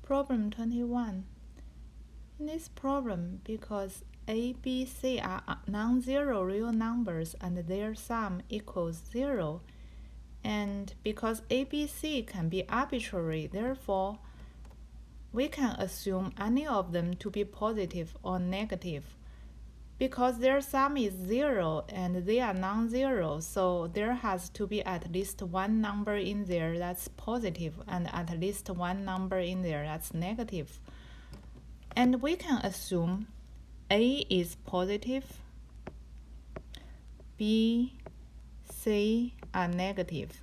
Problem 21. In this problem, because a, b, c are non-zero real numbers and their sum equals 0, and because a, b, c can be arbitrary, therefore, we can assume any of them to be positive or negative. Because their sum is 0 and they are non-zero, so there has to be at least one number in there that's positive and at least one number in there that's negative. And we can assume A is positive, B, C are negative.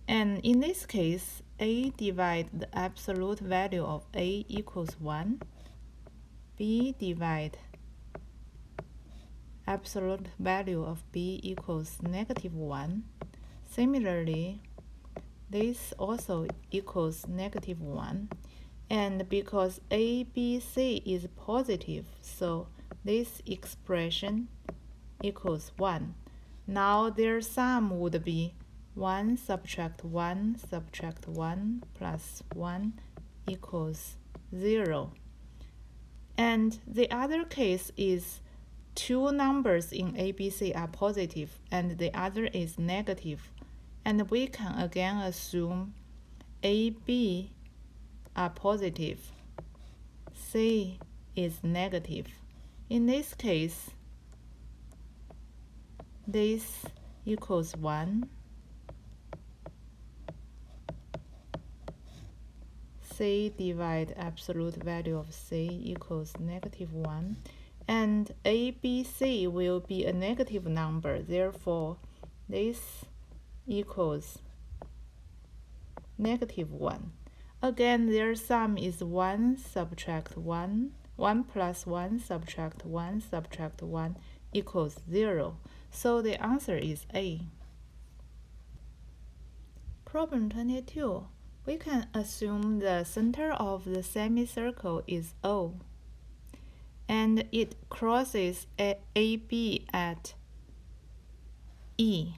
And in this case, A divide the absolute value of A equals 1, B divide absolute value of b equals -1. Similarly, this also equals -1. And because a, b, c is positive, so this expression equals 1. Now their sum would be 1 subtract 1 subtract 1 plus 1 equals 0. And the other case is two numbers in ABC are positive and the other is negative, and we can again assume AB are positive, C is negative. In this case, this equals 1, C divide absolute value of C equals -1. And ABC will be a negative number, therefore this equals -1. Again, their sum is 1 subtract 1, 1 plus 1 subtract 1 subtract 1 equals 0. So the answer is A. Problem 22. We can assume the center of the semicircle is O, and it crosses AB at E.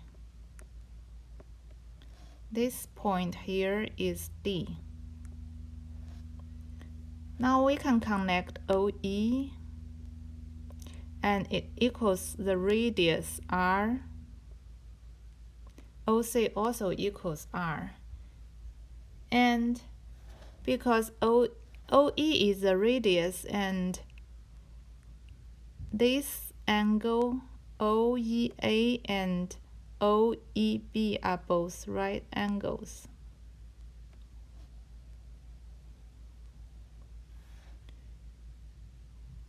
This point here is D. Now we can connect OE, and it equals the radius R. OC also equals R. And because OE is the radius, and this angle OEA and OEB are both right angles.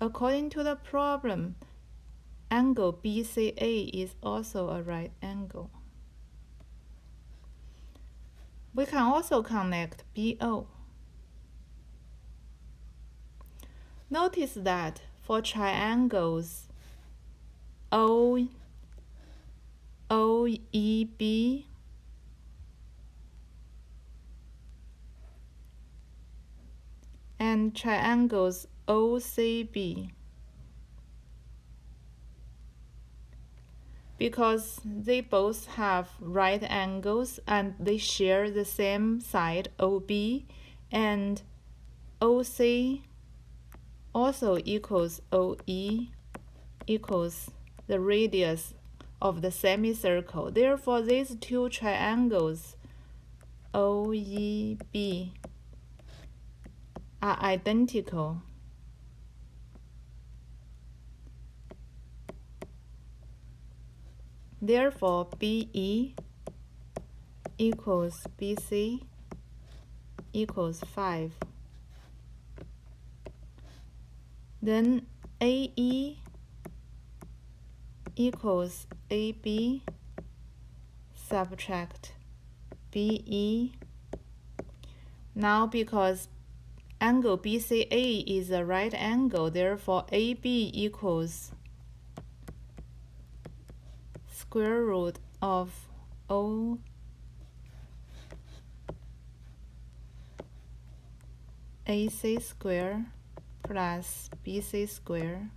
According to the problem, angle BCA is also a right angle. We can also connect BO. Notice that for triangles OEB and triangles OCB, because they both have right angles and they share the same side OB, and OC also equals OE equals the radius of the semicircle. Therefore, these two triangles OEB are identical. Therefore, BE equals BC equals 5. Then AE equals AB subtract BE. Now because angle BCA is a right angle, therefore AB equals square root of O AC square plus BC square,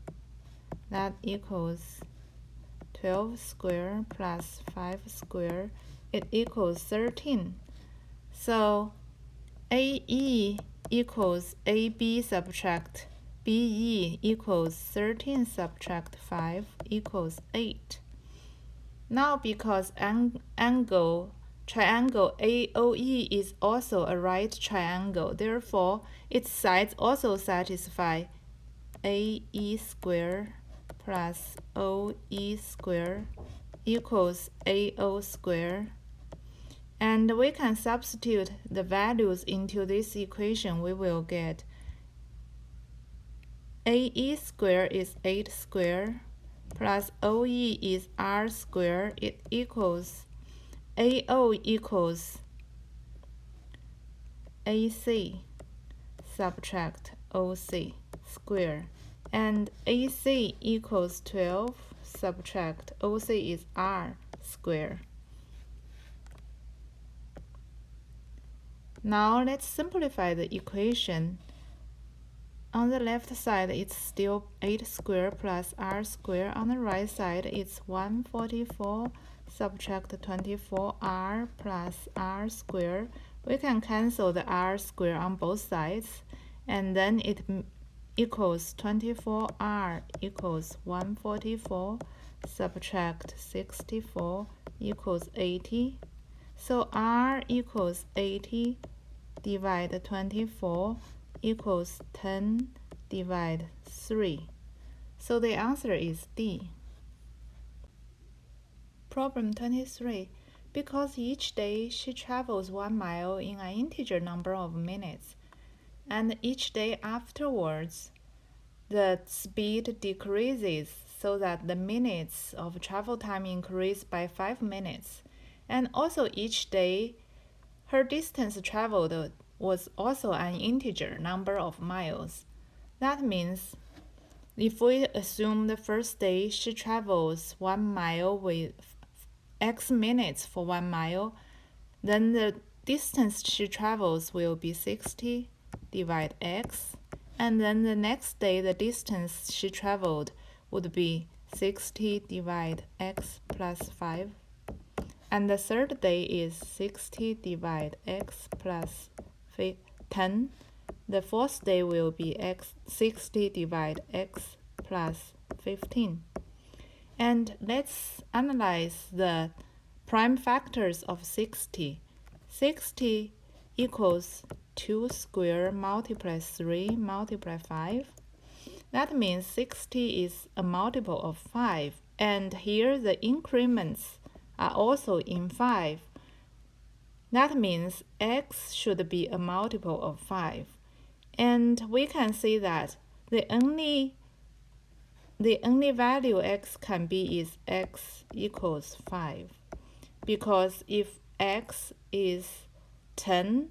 that equals 12 square plus 5 square, it equals 13. So AE equals AB subtract BE equals 13 subtract 5 equals 8. Now because triangle AOE is also a right triangle, therefore its sides also satisfy AE square plus OE square equals AO square. And we can substitute the values into this equation. We will get AE square is 8 square plus OE is R square. It equals AO equals AC subtract OC square. And AC equals 12 subtract OC is R square. Now let's simplify the equation. On the left side, it's still 8 square plus R square. On the right side, it's 144 subtract 24R plus R square. We can cancel the R square on both sides, and then it equals 24R equals 144 subtract 64 equals 80. So R equals 80 divide 24 equals 10 divide 3. So the answer is D. Problem 23. Because each day she travels 1 mile in an integer number of minutes, and each day afterwards the speed decreases so that the minutes of travel time increase by 5 minutes, and also each day her distance traveled was also an integer number of miles. That means if we assume the first day she travels 1 mile with x minutes for 1 mile, then the distance she travels will be 60 divide x, and then the next day the distance she traveled would be 60 divide x plus 5. And the third day is 60 divide x plus 10. The fourth day will be 60 divide x plus 15. And let's analyze the prime factors of 60. 60 equals 2 square multiply 3 multiply 5. That means 60 is a multiple of 5. And here the increments are also in 5. That means x should be a multiple of 5. And we can see that the only value x can be is x equals 5. Because if x is 10,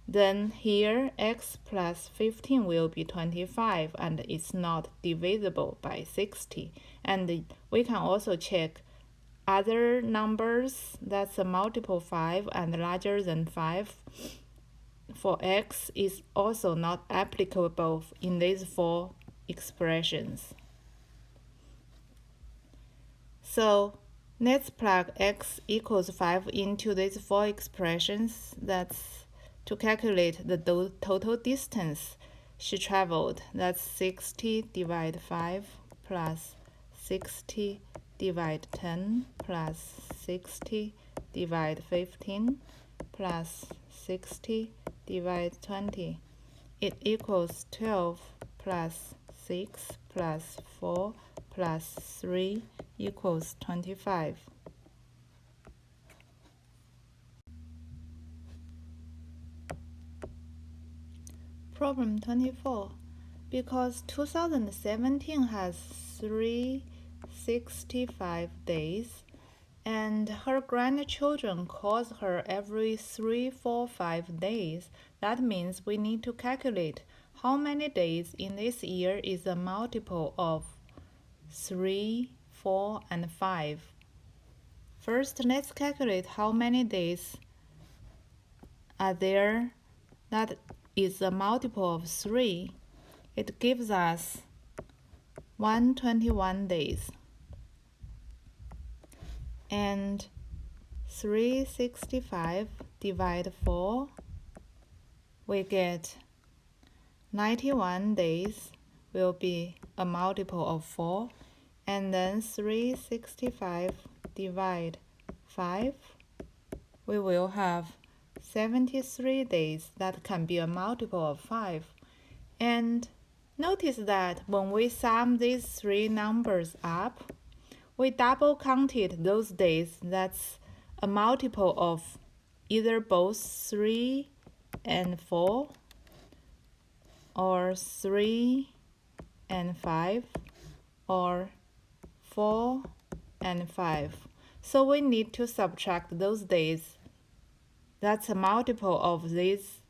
then here x plus 15 will be 25, and it's not divisible by 60. And we can also check other numbers that's a multiple 5 and larger than 5 for x is also not applicable in these 4 expressions. So let's plug x equals 5 into these 4 expressions. That's to calculate the total distance she traveled. That's 60 divide 5 plus 60 divide 10 plus 60 divide 15 plus 60 divide 20. It equals 12 plus 6 plus 4 plus 3 equals 25. Problem 24. Because 2017 has 365 days, and her grandchildren calls her every 3, 4, 5 days, that means we need to calculate how many days in this year is a multiple of 3, 4, and 5. First, let's calculate how many days are there that is a multiple of 3. It gives us 121 days. And 365 divide 4 we get 91 days will be a multiple of 4, and then 365 divide 5, we will have 73 days that can be a multiple of 5. And notice that when we sum these three numbers up, we double counted those days that's a multiple of either both 3 and 4, or 3 and 5, or 4 and 5. So we need to subtract those days that's a multiple of this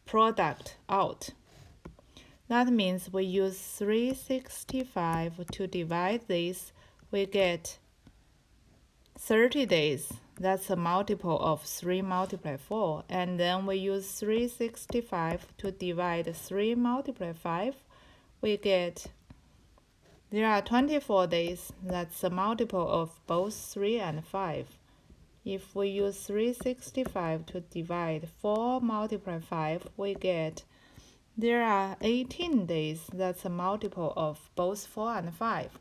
product out. That means we use 365 to divide this, we get 30 days. That's a multiple of 3 multiplied 4. And then we use 365 to divide 3 multiplied 5, we get, there are 24 days. That's a multiple of both 3 and 5. If we use 365 to divide 4 multiplied 5, we get, there are 18 days. That's a multiple of both 4 and 5.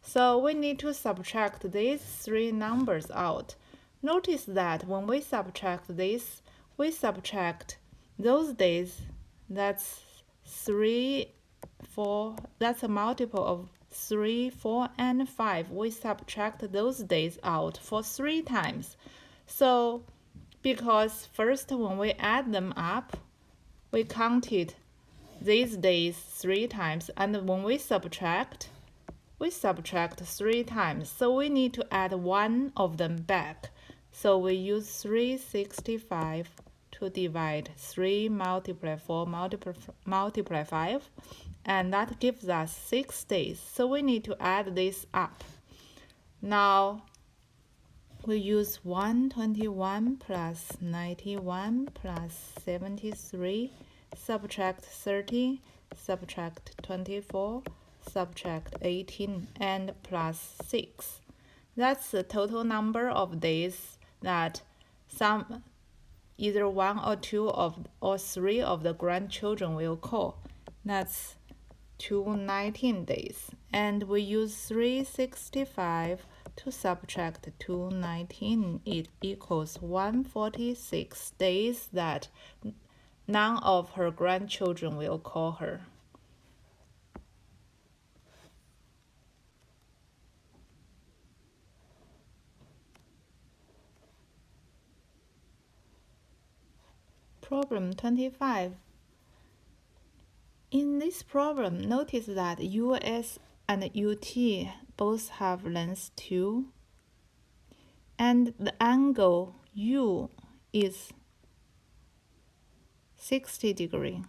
So we need to subtract these three numbers out. Notice that when we subtract this, we subtract those days. That's 3, 4, that's a multiple of 3, 4, and 5. We subtract those days out for 3 times. So because first when we add them up, we counted these days 3 times, and when we subtract 3 times. So we need to add one of them back. So we use 365 to divide 3 multiply 4 multiply 5, and that gives us 6 days. So we need to add this up. Now we use 121 plus 91 plus 73, subtract 30, subtract 24, subtract 18, and plus 6. That's the total number of days that some either 1 or 2 or 3 of the grandchildren will call. That's 219 days. And we use 365 to subtract 219. It equals 146 days that none of her grandchildren will call her. Problem 25. In this problem, notice that US and UT both have length 2, and the angle U is 60 degrees.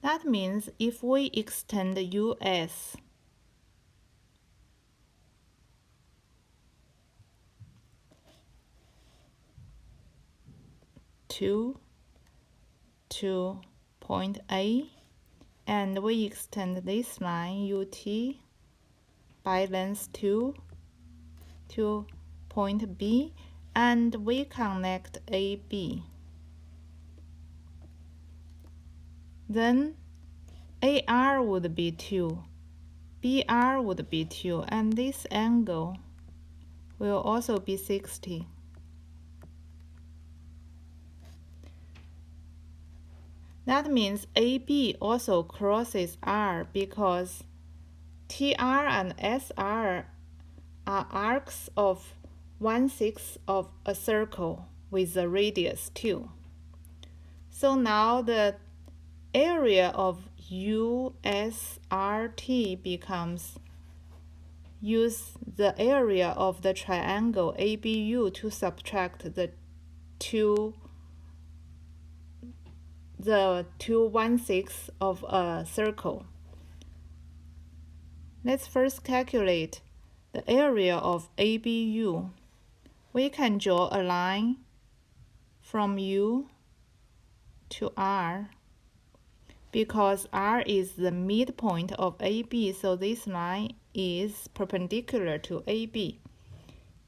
That means if we extend US to point A, and we extend this line UT by length 2 to point B, and we connect AB. Then AR would be 2, BR would be 2, and this angle will also be 60. That means AB also crosses R because TR and SR are arcs of 1/6 of a circle with a radius 2. So now the area of USRT becomes, use the area of the triangle ABU to subtract the 2 1/6 of a circle. Let's first calculate the area of ABU. We can draw a line from U to R because R is the midpoint of AB, so this line is perpendicular to AB.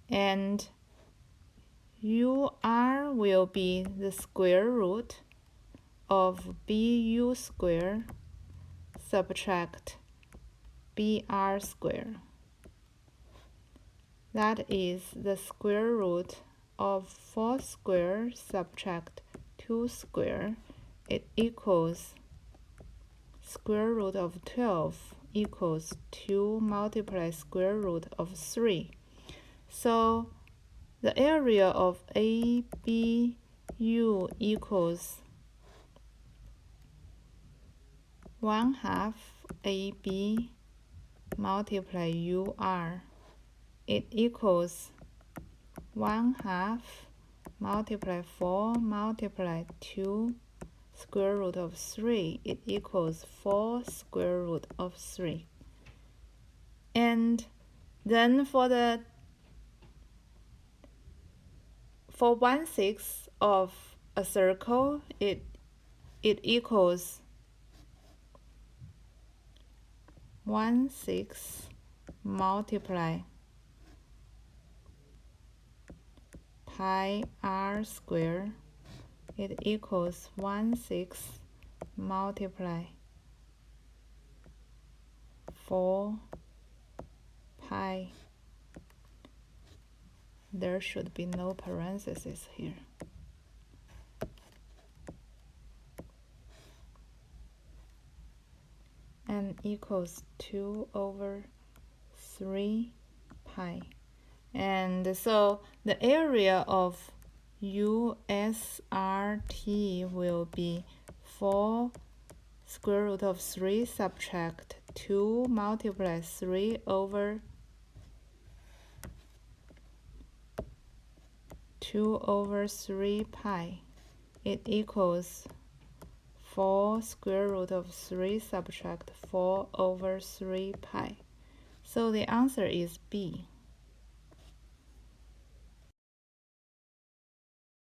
And UR will be the square root of BU square subtract BR square. That is the square root of 4 square subtract 2 square. It equals square root of 12 equals 2 multiply square root of 3. So the area of ABU equals 1/2 AB multiply UR. It equals 1/2 multiply 4 multiply 2 square root of 3. It equals 4 square root of 3. And then for 1/6 of a circle, it equals 1/6 multiply pi r square. It equals 1/6 multiply 4 pi. There should be no parentheses here. And equals 2/3 pi. And so the area of USRT will be 4 square root of 3 subtract 2 multiply 2/3 pi. It equals 4 square root of 3 subtract 4/3 pi. So the answer is B.